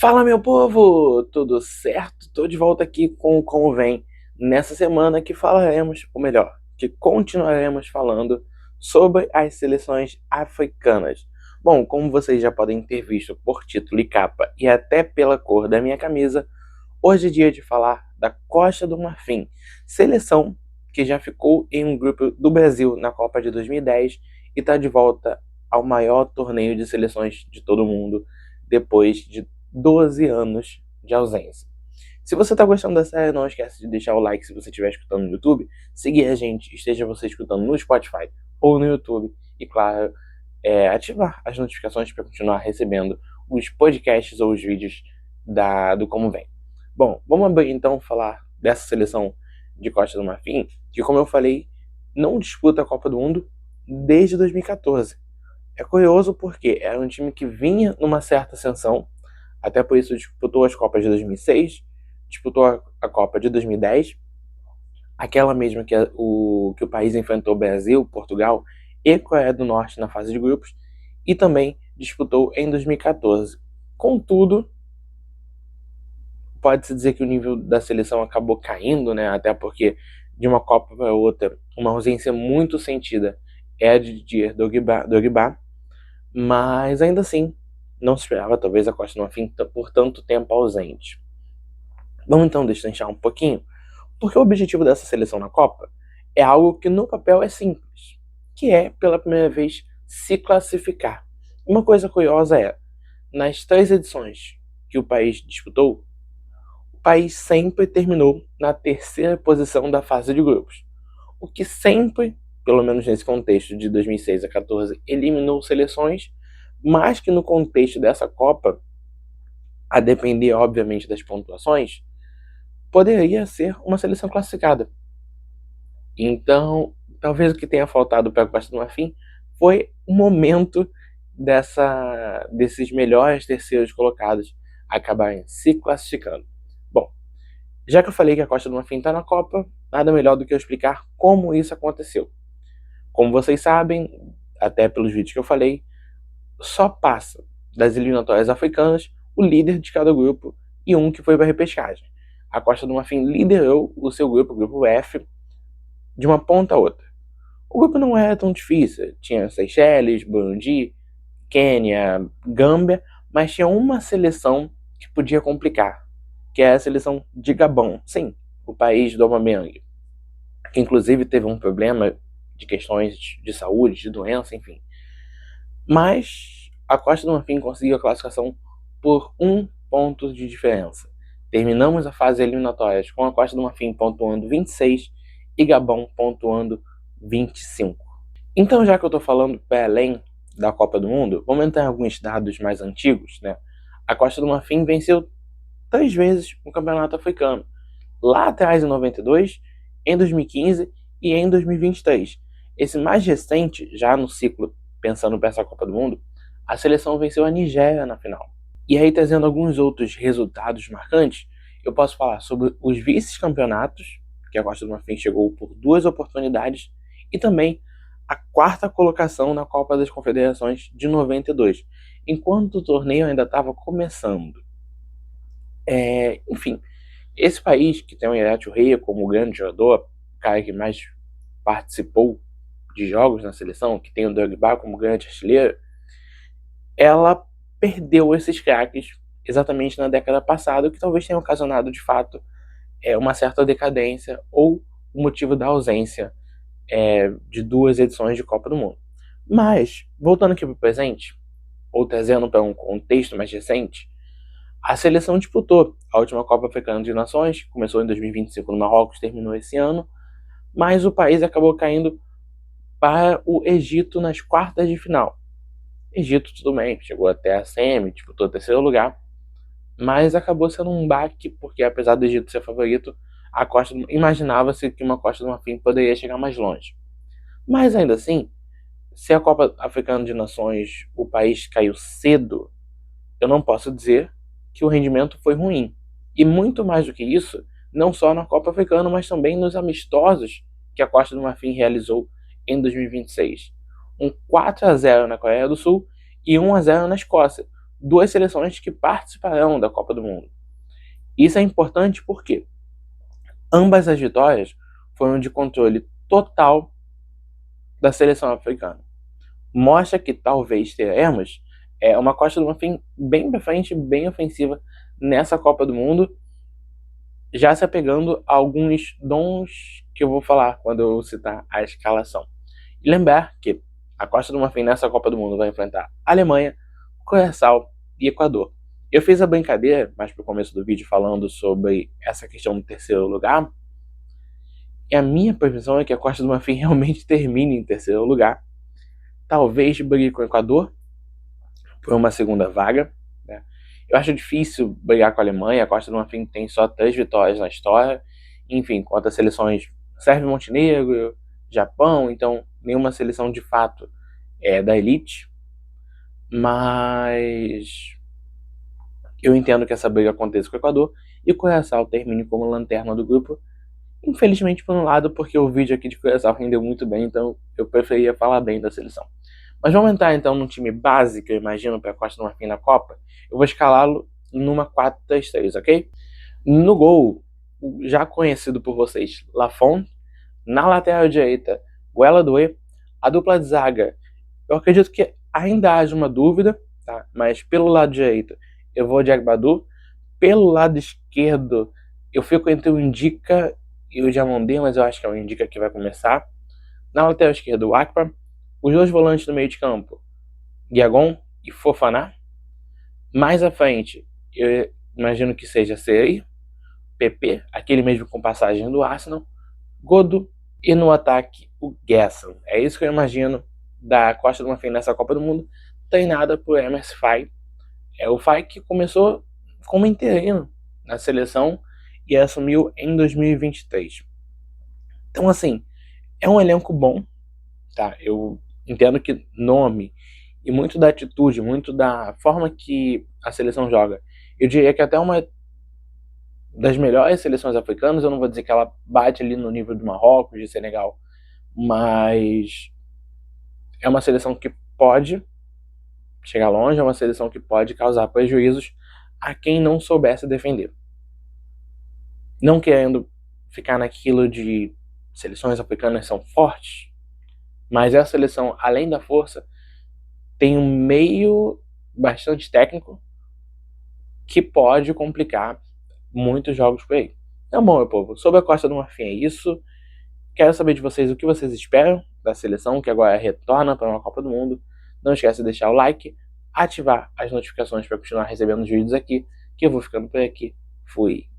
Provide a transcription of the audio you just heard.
Fala, meu povo! Tudo certo? Estou de volta aqui com o Como Vem, nessa semana que falaremos, ou melhor, que continuaremos falando sobre as seleções africanas. Bom, como vocês já podem ter visto por título e capa e até pela cor da minha camisa, hoje é dia de falar da Costa do Marfim, seleção que já ficou em um grupo do Brasil na Copa de 2010 e está de volta ao maior torneio de seleções de todo o mundo depois de 12 anos de ausência. Se você está gostando da série, não esquece de deixar o like se você estiver escutando no YouTube, seguir a gente, esteja você escutando no Spotify ou no YouTube, e claro, ativar as notificações para continuar recebendo os podcasts ou os vídeos do Como Vem. Bom, vamos então falar dessa seleção de Costa do Marfim, que, como eu falei, não disputa a Copa do Mundo desde 2014. É curioso porque era um time que vinha numa certa ascensão, até por isso disputou as Copas de 2006, disputou a Copa de 2010, aquela mesma que o país enfrentou Brasil, Portugal e Coreia do Norte na fase de grupos, e também disputou em 2014. Contudo, pode-se dizer que o nível da seleção acabou caindo, né? Até porque de uma Copa para outra, uma ausência muito sentida é a de Didier Drogba, mas ainda assim, não se esperava talvez a Costa do Marfim por tanto tempo ausente. Vamos então destrinchar um pouquinho, porque o objetivo dessa seleção na Copa é algo que no papel é simples, que é, pela primeira vez, se classificar. Uma coisa curiosa é, nas 3 edições que o país disputou, o país sempre terminou na terceira posição da fase de grupos, o que sempre, pelo menos nesse contexto de 2006 a 14, eliminou seleções, mas que no contexto dessa Copa, a depender obviamente das pontuações, poderia ser uma seleção classificada. Então, talvez o que tenha faltado para a Costa do Marfim foi o momento desses melhores terceiros colocados acabarem se classificando. Bom, já que eu falei que a Costa do Marfim está na Copa, nada melhor do que eu explicar como isso aconteceu. Como vocês sabem, até pelos vídeos que eu falei, só passa das eliminatórias africanas o líder de cada grupo e um que foi para a repescagem. A Costa do Marfim liderou o seu grupo, o grupo F, de uma ponta a outra. O grupo não era tão difícil, tinha Seychelles, Burundi, Quênia, Gâmbia, mas tinha uma seleção que podia complicar, que é a seleção de Gabão, sim, o país do Aubameyang, que inclusive teve um problema de questões de saúde, de doença, enfim. Mas a Costa do Marfim conseguiu a classificação por 1 ponto de diferença. Terminamos a fase eliminatória com a Costa do Marfim pontuando 26 e Gabão pontuando 25. Então, já que eu estou falando para além da Copa do Mundo, vamos entrar em alguns dados mais antigos, né? A Costa do Marfim venceu 3 vezes o Campeonato Africano. Lá atrás, em 92, em 2015 e em 2023. Esse mais recente, já no ciclo pensando para essa Copa do Mundo, a seleção venceu a Nigéria na final. E aí, trazendo alguns outros resultados marcantes, eu posso falar sobre os vice-campeonatos, que a Costa do Marfim chegou por 2 oportunidades, e também a 4ª colocação na Copa das Confederações de 92, enquanto o torneio ainda estava começando. Enfim, esse país, que tem o Yaya Touré como grande jogador, o cara que mais participou de jogos na seleção, que tem o Drogba como grande artilheiro, ela perdeu esses craques exatamente na década passada, o que talvez tenha ocasionado, de fato, uma certa decadência ou o motivo da ausência de 2 edições de Copa do Mundo. Mas, voltando aqui para o presente, ou trazendo para um contexto mais recente, a seleção disputou a última Copa Africana de Nações, que começou em 2025 no Marrocos, terminou esse ano, mas o país acabou caindo para o Egito nas quartas de final. Egito, tudo bem, chegou até a semi, disputou o 3º lugar, mas acabou sendo um baque, porque apesar do Egito ser favorito, imaginava-se que uma Costa do Marfim poderia chegar mais longe. Mas ainda assim, se a Copa Africana de Nações o país caiu cedo, eu não posso dizer que o rendimento foi ruim. E muito mais do que isso, não só na Copa Africana, mas também nos amistosos que a Costa do Marfim realizou em 2026. Um 4-0 na Coreia do Sul e 1-0 na Escócia. duas seleções que participarão da Copa do Mundo. Isso é importante porque ambas as vitórias foram de controle total da seleção africana. Mostra que talvez teremos uma Costa do Marfim bem pra frente, bem ofensiva nessa Copa do Mundo, já se apegando a alguns dons que eu vou falar quando eu citar a escalação. E lembrar que a Costa do Marfim nessa Copa do Mundo vai enfrentar Alemanha, Curaçao e Equador. Eu fiz a brincadeira, mais pro começo do vídeo, falando sobre essa questão do terceiro lugar. E a minha previsão é que a Costa do Marfim realmente termine em terceiro lugar. Talvez brigue com o Equador por uma segunda vaga, né? Eu acho difícil brigar com a Alemanha. A Costa do Marfim tem só 3 vitórias na história. Enfim, contra as seleções Sérvia e Montenegro, Japão, então nenhuma seleção de fato é da elite. Mas eu entendo que essa briga aconteça com o Equador e o Curaçao termine como lanterna do grupo. Infelizmente, por um lado, porque o vídeo aqui de Curaçao rendeu muito bem, então eu preferia falar bem da seleção. Mas vamos entrar então no time base que eu imagino para a Costa do Marfim na Copa. Eu vou escalá-lo numa 4-3-3, ok? No gol, já conhecido por vocês, Lafont. Na lateral direita, Guela Doué. A dupla de zaga, eu acredito que ainda haja uma dúvida, tá? Mas pelo lado direito, eu vou de Agbadu. Pelo lado esquerdo, eu fico entre o Indica e o Diamandé, mas eu acho que é o Indica que vai começar. Na lateral esquerda, o Akpa. Os dois volantes no meio de campo, Guiagon e Fofaná. Mais à frente, eu imagino que seja Serei, PP, aquele mesmo com passagem do Arsenal, Godo e no ataque o Gerson. É isso que eu imagino da Costa do Marfim nessa Copa do Mundo, treinada por Emerson Faé. É o Faé que começou como interino na seleção e assumiu em 2023. Então, assim, é um elenco bom, tá? Eu entendo que nome e muito da atitude, muito da forma que a seleção joga, eu diria que até uma das melhores seleções africanas. Eu não vou dizer que ela bate ali no nível do Marrocos, de Senegal, mas é uma seleção que pode chegar longe, é uma seleção que pode causar prejuízos a quem não soubesse defender. Não querendo ficar naquilo de seleções africanas são fortes, mas essa seleção, além da força, tem um meio bastante técnico que pode complicar muitos jogos por aí. Então, bom, meu povo, sobre a Costa do Marfim é isso. Quero saber de vocês o que vocês esperam da seleção, que agora retorna para uma Copa do Mundo. Não esquece de deixar o like, ativar as notificações para continuar recebendo os vídeos aqui, que eu vou ficando por aqui. Fui!